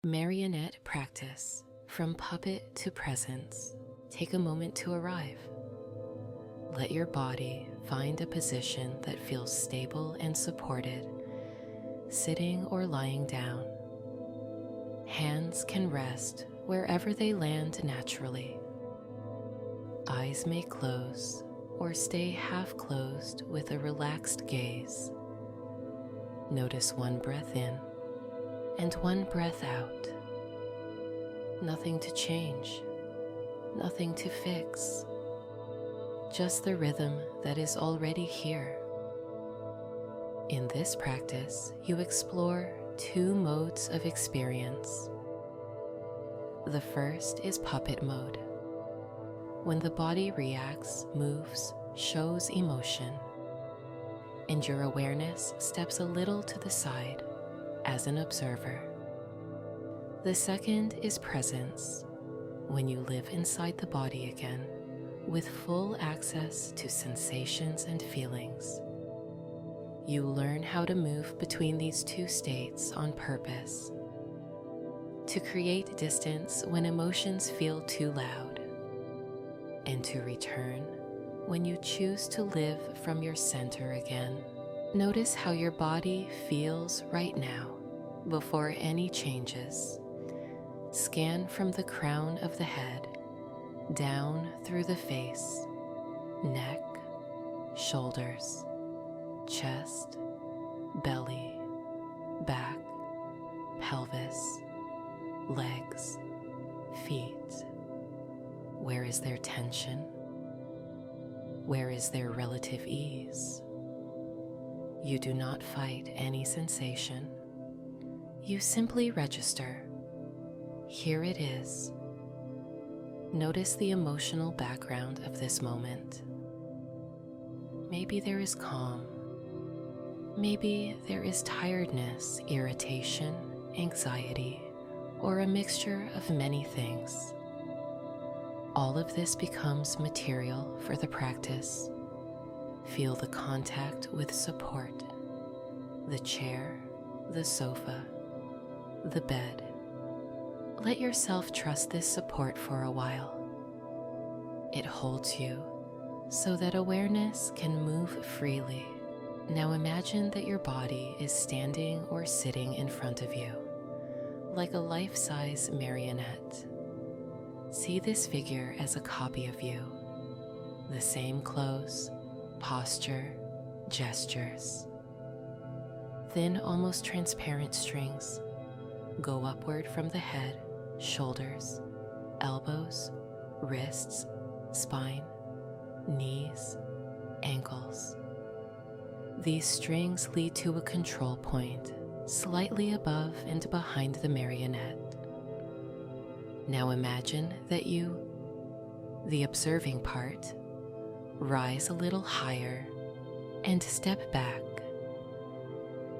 Marionette practice, from puppet to presence. Take a moment to arrive. Let your body find a position that feels stable and supported, sitting or lying down. Hands can rest wherever they land naturally. Eyes may close or stay half closed with a relaxed gaze. Notice one breath in and one breath out. Nothing to change, nothing to fix, just the rhythm that is already here. In this practice, you explore two modes of experience. The first is puppet mode, when the body reacts, moves, shows emotion, and your awareness steps a little to the side as an observer. The second is presence, when you live inside the body again, with full access to sensations and feelings. You learn how to move between these two states on purpose, to create distance when emotions feel too loud, and to return when you choose to live from your center again. Notice how your body feels right now before any changes. Scan from the crown of the head, down through the face, neck, shoulders, chest, belly, back, pelvis, legs, feet. Where is there tension? Where is there relative ease? You do not fight any sensation. You simply register. Here it is. Notice the emotional background of this moment. Maybe there is calm. Maybe there is tiredness, irritation, anxiety, or a mixture of many things. All of this becomes material for the practice. Feel the contact with support, the chair, the sofa, the bed. Let yourself trust this support for a while. It holds you so that awareness can move freely. Now imagine that your body is standing or sitting in front of you, like a life-size marionette. See this figure as a copy of you, the same clothes, posture, gestures. Thin, almost transparent strings go upward from the head, shoulders, elbows, wrists, spine, knees, ankles. These strings lead to a control point slightly above and behind the marionette. Now imagine that you, the observing part, rise a little higher and step back,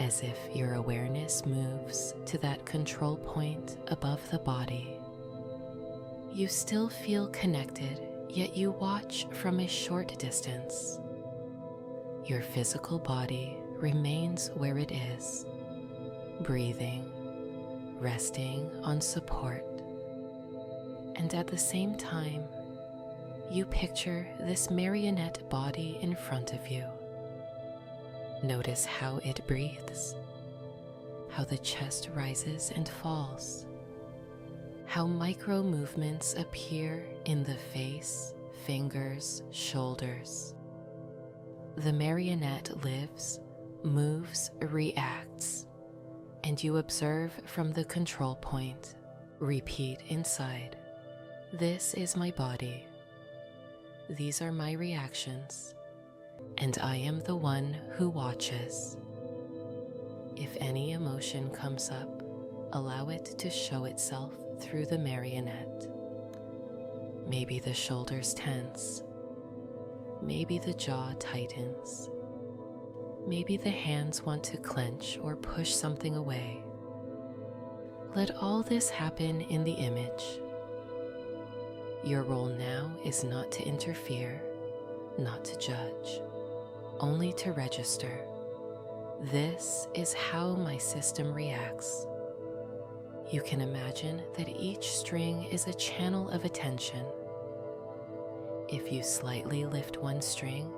as if your awareness moves to that control point above the body. You still feel connected, yet you watch from a short distance. Your physical body remains where it is, breathing, resting on support. And at the same time, you picture this marionette body in front of you. Notice how it breathes, how the chest rises and falls, how micro movements appear in the face, fingers, shoulders. The marionette lives, moves, reacts, and you observe from the control point. Repeat inside. This is my body. These are my reactions, and I am the one who watches. If any emotion comes up, allow it to show itself through the marionette. Maybe the shoulders tense. Maybe the jaw tightens. Maybe the hands want to clench or push something away. Let all this happen in the image. Your role now is not to interfere, not to judge, only to register. This is how my system reacts. You can imagine that each string is a channel of attention. If you slightly lift one string,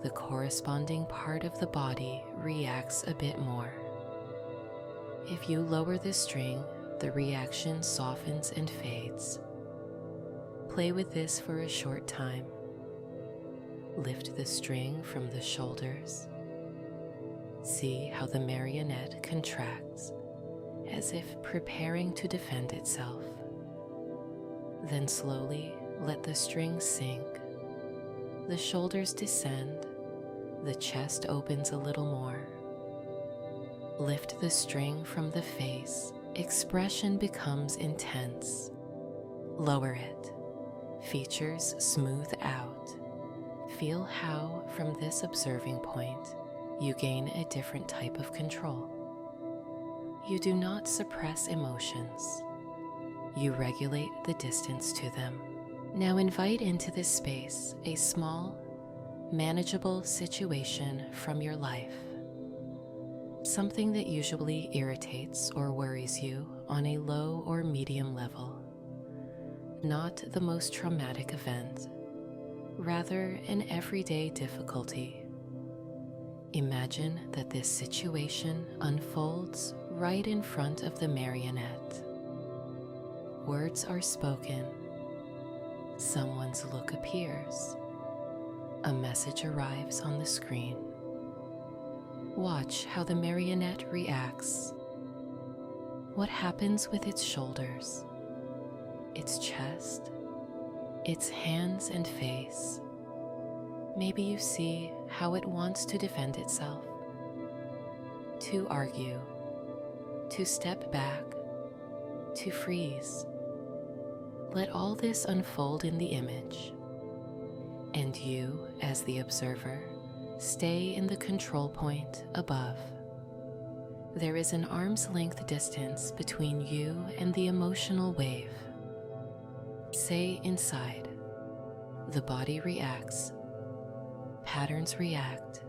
the corresponding part of the body reacts a bit more. If you lower the string, the reaction softens and fades. Play with this for a short time. Lift the string from the shoulders. See how the marionette contracts, as if preparing to defend itself. Then slowly let the string sink. The shoulders descend. The chest opens a little more. Lift the string from the face. Expression becomes intense. Lower it. Features smooth out. Feel how, from this observing point, you gain a different type of control. You do not suppress emotions. You regulate the distance to them. Now invite into this space a small, manageable situation from your life. Something that usually irritates or worries you on a low or medium level. Not the most traumatic event, rather an everyday difficulty. Imagine that this situation unfolds right in front of the marionette. Words are spoken. Someone's look appears. A message arrives on the screen. Watch how the marionette reacts. What happens with its shoulders, its chest, its hands and face? Maybe you see how it wants to defend itself, to argue, to step back, to freeze. Let all this unfold in the image, and you, as the observer, stay in the control point above. There is an arm's length distance between you and the emotional wave. Say inside. The body reacts. Patterns react.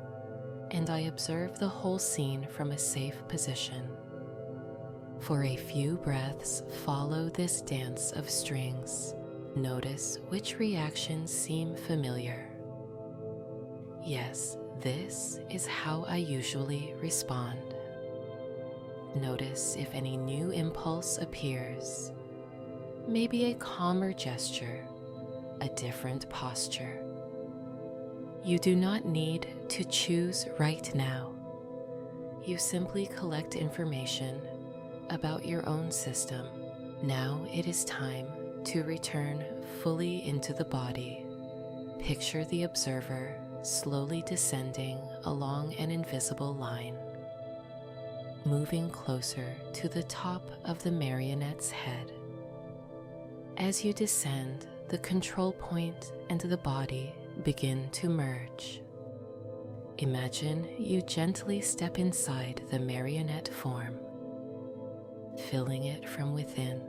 And I observe the whole scene from a safe position. For a few breaths, follow this dance of strings. Notice which reactions seem familiar. Yes, this is how I usually respond. Notice if any new impulse appears. Maybe a calmer gesture, a different posture. You do not need to choose right now. You simply collect information about your own system. Now it is time to return fully into the body. Picture the observer slowly descending along an invisible line, moving closer to the top of the marionette's head. As you descend, the control point and the body begin to merge. Imagine you gently step inside the marionette form, filling it from within,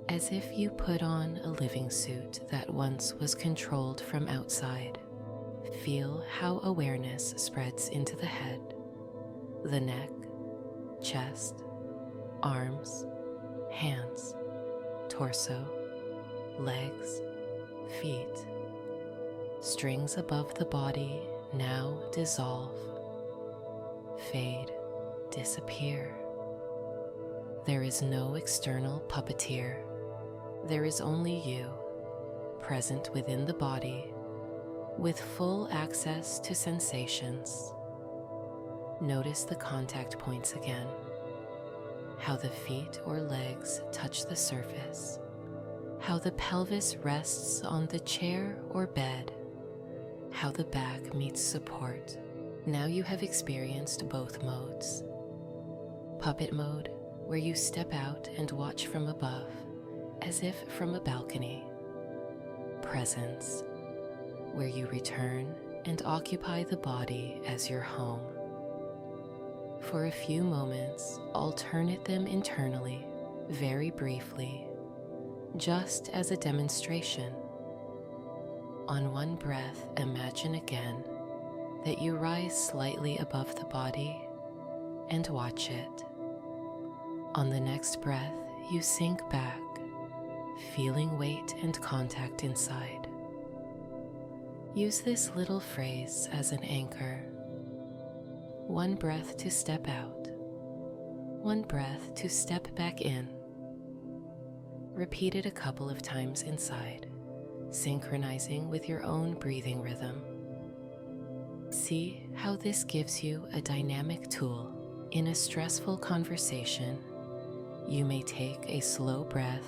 as if you put on a living suit that once was controlled from outside. Feel how awareness spreads into the head, the neck, chest, arms, hands, torso, legs, feet. Strings above the body now dissolve, fade, disappear. There is no external puppeteer. There is only you, present within the body, with full access to sensations. Notice the contact points again, how the feet or legs touch the surface, how the pelvis rests on the chair or bed, how the back meets support. Now you have experienced both modes. Puppet mode, where you step out and watch from above, as if from a balcony. Presence, where you return and occupy the body as your home. For a few moments, alternate them internally, very briefly, just as a demonstration. On one breath, imagine again that you rise slightly above the body and watch it. On the next breath, you sink back, feeling weight and contact inside. Use this little phrase as an anchor. One breath to step out, one breath to step back in. Repeat it a couple of times inside, synchronizing with your own breathing rhythm. See how this gives you a dynamic tool. In a stressful conversation, you may take a slow breath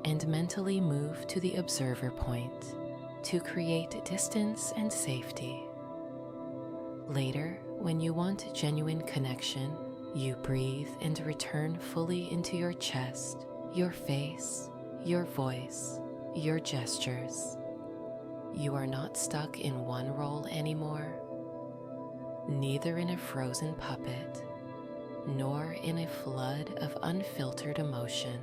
and mentally move to the observer point to create distance and safety. Later, when you want genuine connection, you breathe and return fully into your chest, your face, your voice, your gestures. You are not stuck in one role anymore, neither in a frozen puppet, nor in a flood of unfiltered emotion.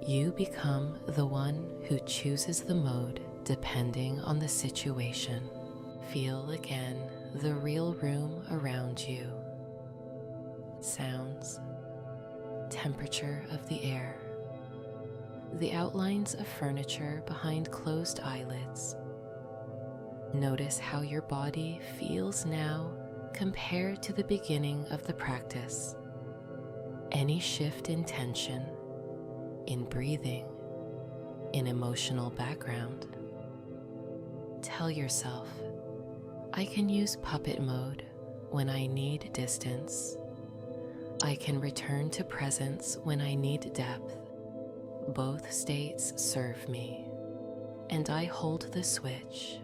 You become the one who chooses the mode depending on the situation. Feel again the real room around you. Sounds, temperature of the air, the outlines of furniture behind closed eyelids. Notice how your body feels now compared to the beginning of the practice. Any shift in tension, in breathing, in emotional background. Tell yourself, I can use puppet mode when I need distance. I can return to presence when I need depth. Both states serve me, and I hold the switch.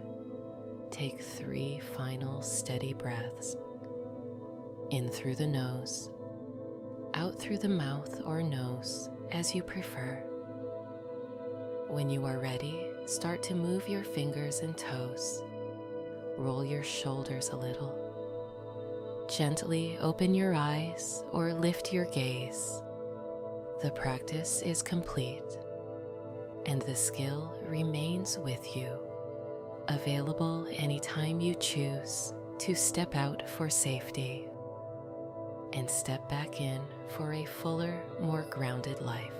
Take 3 final steady breaths. In through the nose, out through the mouth or nose, as you prefer. When you are ready, start to move your fingers and toes. Roll your shoulders a little. Gently open your eyes or lift your gaze. The practice is complete, and the skill remains with you, available anytime you choose to step out for safety and step back in for a fuller, more grounded life.